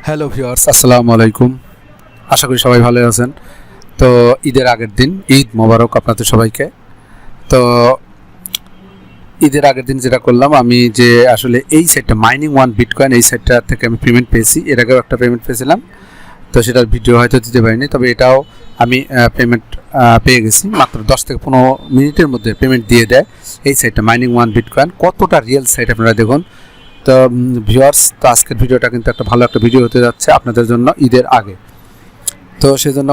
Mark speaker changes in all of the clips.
Speaker 1: Hello viewers, আসসালামু আলাইকুম। আশা করি সবাই ভালো আছেন। তো ঈদের আগের দিন, ঈদ মোবারক আপনাদের সবাইকে। তো ঈদের আগের দিন যেটা করলাম, আমি যে আসলে এই সাইটটা মাইনিং ওয়ান বিটকয়েন, এই সাইটটা থেকে আমি পেমেন্ট পেয়েছি। এর আগেও একটা পেমেন্ট পেয়েছিলাম, তো সেটার ভিডিও হয়তো দিতে পারিনি, তবে এটাও আমি পেমেন্ট পেয়ে গেছি। মাত্র 10 থেকে 15 মিনিটের মধ্যে পেমেন্ট দিয়ে দেয় এই সাইটটা মাইনিং ওয়ান বিটকয়েন। কতটা রিয়েল সাইট আপনারা দেখুন। তো ভিউয়ার্স, তো আজকের ভিডিওটা কিন্তু একটা ভালো একটা ভিডিও হতে যাচ্ছে আপনাদের জন্য ঈদের আগে। তো সেজন্য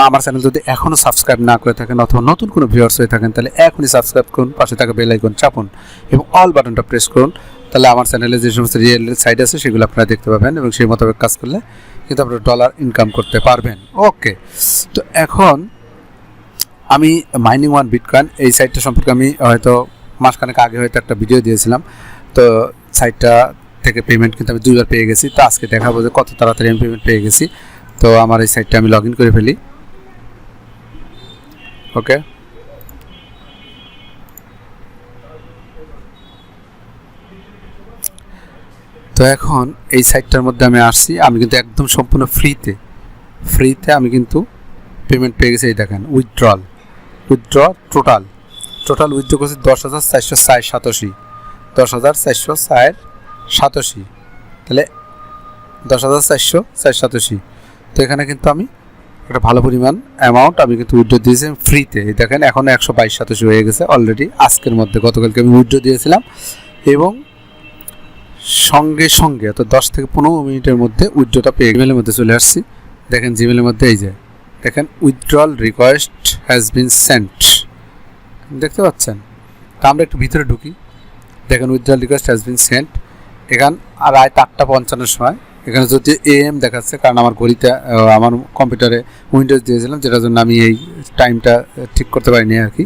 Speaker 1: আমার চ্যানেল যদি এখনও সাবস্ক্রাইব না করে থাকেন অথবা নতুন কোনো ভিউয়ার্স হয়ে থাকেন, তাহলে এখনই সাবস্ক্রাইব করুন, পাশে থাকা বেল আইকন চাপুন এবং অল বাটনটা প্রেস করুন। তাহলে আমার চ্যানেলে যে সমস্ত রিয়েল সাইট আছে সেগুলো আপনারা দেখতে পাবেন এবং সেই মোতাবেক কাজ করলে কিন্তু আপনারা ডলার ইনকাম করতে পারবেন। ওকে, তো এখন আমি মাইনিং ওয়ান বিটকয়েন এই সাইটটা সম্পর্কে আমি হয়তো মাসখানেক আগে হয়তো একটা ভিডিও দিয়েছিলাম। তো সাইটটা থেকে পেমেন্ট কিন্তু আমি 2বার পেয়ে গেছি। তো আজকে দেখাবো যে কত তাড়াতাড়ি আমি পেমেন্ট পেয়ে গেছি। তো আমার এই সাইটটা আমি লগ ইন করে ফেলি। ওকে, তো এখন এই সাইটটার মধ্যে আমি আসছি। আমি কিন্তু একদম সম্পূর্ণ ফ্রিতে আমি কিন্তু পেমেন্ট পেয়ে গেছি। এই দেখেন, উইথড্র টোটাল উইথড্র করছি 10,487, 10,487। তাহলে 10,487। তো এখানে কিন্তু আমি একটা ভালো পরিমাণ অ্যামাউন্ট আমি কিন্তু উইথড্র দিয়েছি ফ্রিতে। দেখেন এখন 122.87 হয়ে গেছে অলরেডি আজকের মধ্যে। গতকালকে আমি উইথড্র দিয়েছিলাম এবং সঙ্গে অত 10 থেকে 15 মিনিটের মধ্যে উইথড্রটা পেয়ে জিমেলের মধ্যে চলে আসছি। দেখেন জিমেলের মধ্যে এই যে দেখেন withdrawal request has been sent, দেখতে পাচ্ছেন। তো আমরা একটু ভিতরে ঢুকি। দেখেন withdrawal request has been sent. এখান আর রাত 8:55 সময় এখানে যদি AM দেখাচ্ছে, কারণ আমার ঘড়িতে আমার কম্পিউটারে উইন্ডোজ দিয়েছিলাম, যেটার জন্য আমি এই টাইমটা ঠিক করতে পারিনি আর কি।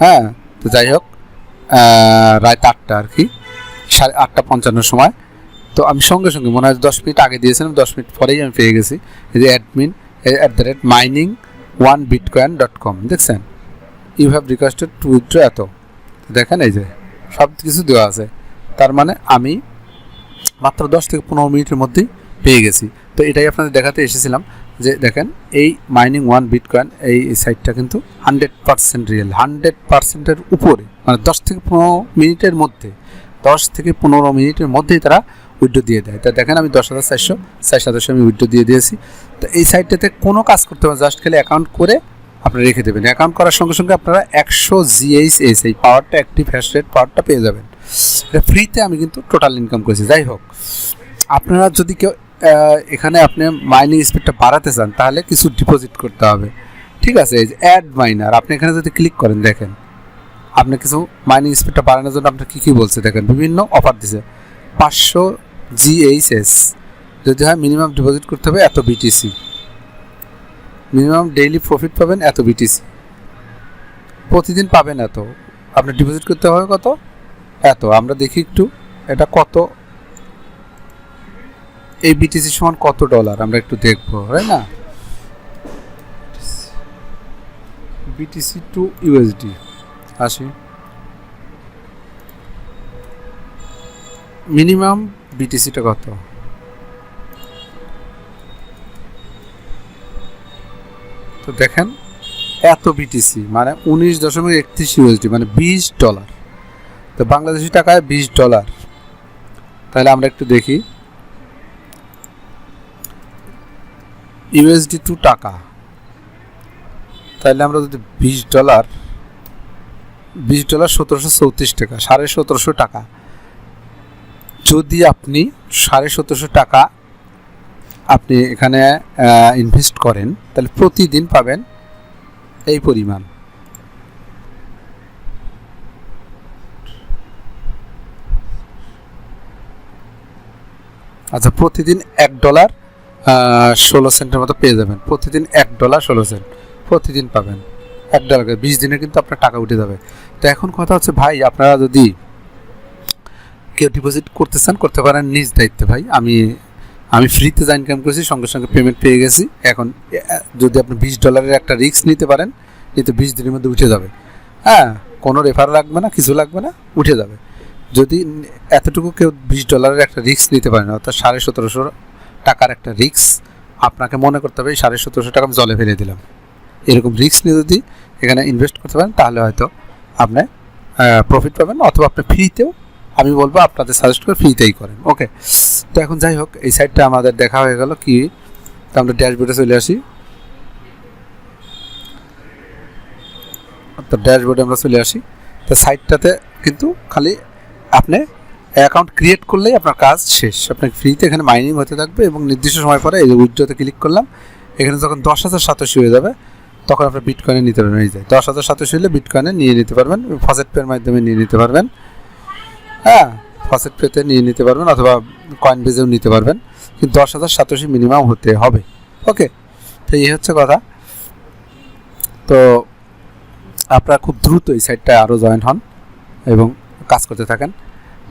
Speaker 1: হ্যাঁ, তো যাই হোক, রাত 8টা আর কি, 8:55 সময়। তো আমি সঙ্গে মনে হয় 10 মিনিট আগে দিয়েছিলাম, 10 মিনিট পরেই আমি পেয়ে গেছি। এই যে admin@mining1bitcoin.com, দেখছেন, you have requested to withdraw এত। দেখেন এই যে সব কিছু দেওয়া আছে, তার মানে আমি মাত্র 10 থেকে 15 মিনিটের মধ্যেই পেয়ে গেছি। তো এটাই আপনাদের দেখাতে এসেছিলাম যে দেখেন এই মাইনিং ওয়ান বিটকয়েন এই সাইটটা কিন্তু 100% রিয়েল, 100%-এর উপরে, মানে 10 থেকে 15 মিনিটের মধ্যেই তারা উইথড্র দিয়ে দেয়। তা দেখেন আমি 10,487 আমি উইথড্র দিয়ে দিয়েছি। তো এই সাইটটাতে কোনো কাজ করতে হবে, জাস্ট খালি অ্যাকাউন্ট করে আপনারা রেখে দেবেন। অ্যাকাউন্ট করার সঙ্গে আপনারা 100 GHz এই পাওয়ারটা, অ্যাক্টিভ হ্যাশ রেট পাওয়ারটা পেয়ে যাবেন। এটা ফ্রিতে আমি কিন্তু টোটাল ইনকাম করেছি। যাই হোক, আপনারা যদি কেউ এখানে আপনি মাইনিং স্পিডটা বাড়াতে চান, তাহলে কিছু ডিপোজিট করতে হবে, ঠিক আছে। এই যে অ্যাড মাইনার, আপনি এখানে যদি ক্লিক করেন, দেখেন আপনি কিছু মাইনিং স্পিডটা বাড়ানোর জন্য আপনার কী বলছে, দেখেন বিভিন্ন অফার দিছে। 500 GHz যদি হয় মিনিমাম ডিপোজিট করতে হবে এত BTC, মিনিমাম ডেইলি প্রফিট পাবেন এত BTC, প্রতিদিন পাবেন এত, আপনি ডিপোজিট করতে হবে কত, এত। আমরা দেখি একটু এটা কত, এই BTC সমান কত ডলার আমরা একটু দেখবো, তাই না। BTC টু USD আসি, মিনিমাম BTCটা কত, তো দেখেন এত BTC মানে 19.31 USD, মানে $20। তো বাংলাদেশি টাকায় $20। তাহলে আমরা একটু দেখি USD টু টাকা। তাহলে আমরা যদি $20, $1734 টাকা, 1750 টাকা। যদি আপনি 1750 টাকা আপনি এখানে ইনভেস্ট করেন, তাহলে প্রতিদিন পাবেন এই পরিমাণ। আচ্ছা, প্রতিদিন $1.16 মতো পেয়ে যাবেন। প্রতিদিন $1.16 প্রতিদিন পাবেন। $1 20 দিনে কিন্তু আপনার টাকা উঠে যাবে। তো এখন কথা হচ্ছে ভাই, আপনারা যদি কেউ ডিপোজিট করতে চান করতে পারেন নিজ দায়িত্বে। ভাই আমি ফ্রিতে যা ইনকাম করেছি সঙ্গে পেমেন্ট পেয়ে গেছি। এখন যদি আপনি $20 একটা রিস্ক নিতে পারেন, কিন্তু 20 দিনের মধ্যে উঠে যাবে। হ্যাঁ, কোনো রেফার লাগবে না, কিছু লাগবে না, উঠে যাবে। যদি এতটুকু কেউ $20 একটা রিস্ক নিতে পারে না, অর্থাৎ 1750 টাকার একটা রিস্ক আপনাকে মনে করতে হবে 1750 টাকা আমি জলে ফেলে দিলাম। এরকম রিস্ক নিয়ে যদি এখানে ইনভেস্ট করতে পারেন তাহলে হয়তো আপনি প্রফিট পাবেন, অথবা আপনি ফ্রিতেও, আমি বলবো আপনাদের সাজেস্ট করে ফ্রিতেই করেন। ওকে, তো এখন যাই হোক, এই সাইটটা আমাদের দেখা হয়ে গেল। কি, তো আমরা ড্যাশবোর্ডে চলে আসি। তো ড্যাশবোর্ডে আমরা চলে আসি। তো সাইটটাতে কিন্তু খালি আপনি অ্যাকাউন্ট ক্রিয়েট করলেই আপনার কাজ শেষ। আপনাকে ফ্রিতে এখানে মাইনিং হতে থাকবে এবং নির্দিষ্ট সময় পরে এই যে উইথড্রতে ক্লিক করলাম, এখানে যখন 10,087 হয়ে যাবে তখন আপনি বিটকয়েনে নিতে পারবেন। এই যে 10,087 হলে বিটকয়েনে নিয়ে নিতে পারবেন, ফসেট পের মাধ্যমে নিয়ে নিতে পারবেন। হ্যাঁ, ফসেট পেতে নিয়ে নিতে পারবেন অথবা কয়েন বেজেও নিতে পারবেন, কিন্তু 10,087 মিনিমাম হতে হবে। ওকে, তো এই হচ্ছে কথা। তো আপনারা খুব দ্রুত এই সাইটটায় আরও জয়েন হন এবং কাজ করতে থাকেন।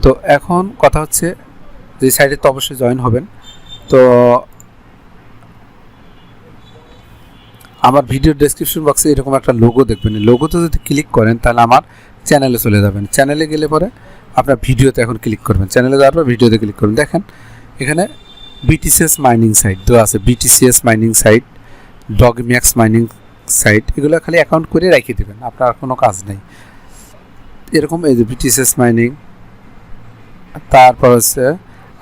Speaker 1: তো এখন কথা হচ্ছে যে সাইটে তো অবশ্যই জয়েন হবেন। তো আমার ভিডিও ডেসক্রিপশন বক্সে এরকম একটা লোগো দেখবেন, লোগোতে যদি ক্লিক করেন তাহলে আমার চ্যানেলে চলে যাবেন। চ্যানেলে গেলে পরে আপনার ভিডিওতে এখন ক্লিক করবেন, চ্যানেলে যাওয়ার পর ভিডিওতে ক্লিক করবেন। দেখেন এখানে বিটিসিএস মাইনিং সাইট দেওয়া আছে, BTCS mining site, Dogmax mining site, এগুলো খালি অ্যাকাউন্ট করে রেখে দেবেন, আপনার কোনো কাজ নেই। এরকম এই যে বিটিসিএস মাইনিং, তারপর হচ্ছে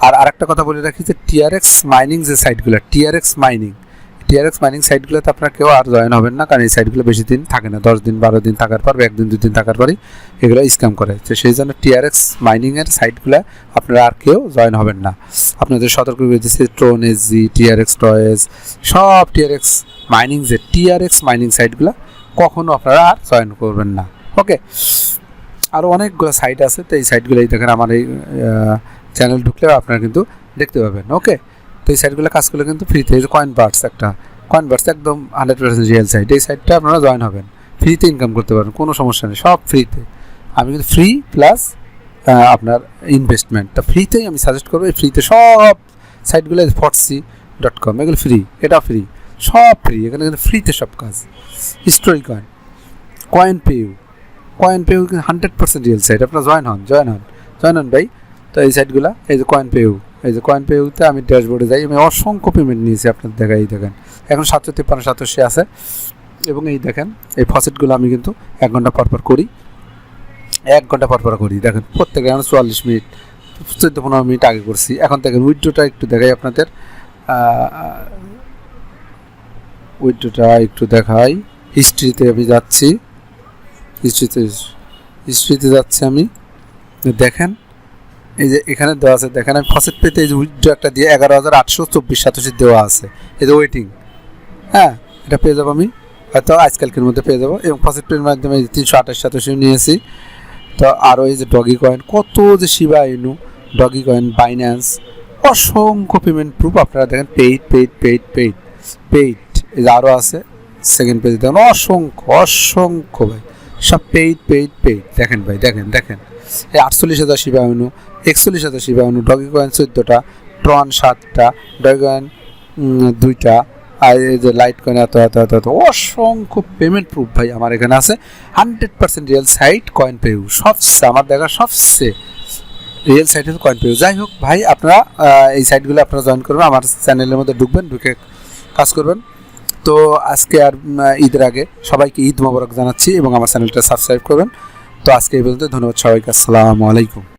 Speaker 1: আর আরেকটা কথা বলে রাখি যে টিআরএক্স মাইনিং যে সাইটগুলো, টিআরএক্স মাইনিং সাইটগুলোতে আপনার কেউ আর জয়েন হবেন না, কারণ এই সাইটগুলো বেশি দিন থাকে না, 10 দিন 12 দিন থাকার পর, 1 দিন 2 দিন থাকার পরই এগুলো স্ক্যাম করে। তো সেই জন্য টিআরএক্স মাইনিংয়ের সাইটগুলো আপনারা আর কেউ জয়েন হবেন না। আপনাদের সতর্ক করে দিচ্ছে ট্রোন এসজি, টিআরএক্স টয়েস, সব টিআরএক্স মাইনিং, যে টিআরএক্স মাইনিং সাইটগুলো কখনো আপনারা আর জয়েন করবেন না। ওকে, আরও অনেকগুলো সাইট আছে, তো এই সাইটগুলোই দেখেন আমার এই চ্যানেল ঢুকলেও আপনারা কিন্তু দেখতে পাবেন। ওকে, তো এই সাইটগুলো কাজ করলে কিন্তু ফ্রিতে, এই যে কয়েনবার্স, একটা কয়েনবার্স একদম 100% রিয়েল সাইট, এই সাইটটা আপনারা জয়েন হবেন, ফ্রিতে ইনকাম করতে পারবেন, কোনো সমস্যা নেই, সব ফ্রিতে। আমি কিন্তু ফ্রি প্লাস আপনার ইনভেস্টমেন্ট, তা ফ্রিতেই আমি সাজেস্ট করবো। এই ফ্রিতে সব সাইটগুলো, foxy.com এগুলো ফ্রি, এটা ফ্রি, সব ফ্রি, এখানে কিন্তু ফ্রিতে সব কাজ। স্টোরি কয়েন পেউ 100% রিয়েল সাইট, আপনারা জয়েন হন ভাই। তো এই সাইটগুলো, এই যে কয়েন পেউতে আমি ড্যাশবোর্ডে যাই, আমি অসংখ্য পেমেন্ট নিয়েছি, আপনার দেখেন এখন 753 আছে। এবং এই দেখেন এই ফসেটগুলো আমি কিন্তু 1 ঘন্টা পর করি, 1 ঘন্টা পর করি। দেখেন প্রত্যেকে 44 মিনিট 14-15 মিনিট আগে করছি। এখন দেখেন উইথড্রটা একটু দেখাই আপনাদের, হিস্ট্রিতে আমি যাচ্ছি, হিস্ট্রিতে যাচ্ছি আমি। দেখেন এই যে এখানে দেওয়া আছে, দেখেন আমি ফসেট পেতে এই যে উইথড্র একটা দিয়ে 11,824 দেওয়া আছে, এই যে ওয়েটিং। হ্যাঁ, এটা পেয়ে যাবো আমি হয়তো আজকালকের মধ্যে পেয়ে যাবো। এবং ফসেট পের মাধ্যমে 328 নিয়েছি। তো আরও এই যে ডগি কয়েন, কত যে শিবা ইনু, ডগি কয়েন, বাইন্যান্স, অসংখ্য পেমেন্ট প্রুফ আপনারা দেখেন। পেইড এই যে আরও আছে, সেকেন্ড পেজে দেখেন অসংখ্য ভাই, সব পেইড। দেখেন ভাই, দেখেন এই 48,000 শিবা ইনু, 41,000 শিবা ইনু, ডগি কয়েন 14টা, ট্রন 7টা, ডগি কয়েন 2টা, আর এই যে লাইট কয়েন এত অসংখ্য পেমেন্ট প্রুফ ভাই আমার এখানে আছে। 100% রিয়েল সাইট কয়েন পেউ, সবচেয়ে আমার দেখা সবচেয়ে রিয়েল সাইট হচ্ছে কয়েন পেউ। যাই হোক ভাই, আপনারা এই সাইটগুলো আপনারা জয়েন করবেন, আমার চ্যানেলের মধ্যে ঢুকে কাজ করবেন। তো আজকে আর ঈদের আগে সবাইকে ঈদ মোবারক জানাচ্ছি এবং আমার চ্যানেলটা সাবস্ক্রাইব করবেন। তো আজকে এই পর্যন্ত, ধন্যবাদ সবাইকে, আসসালামু আলাইকুম।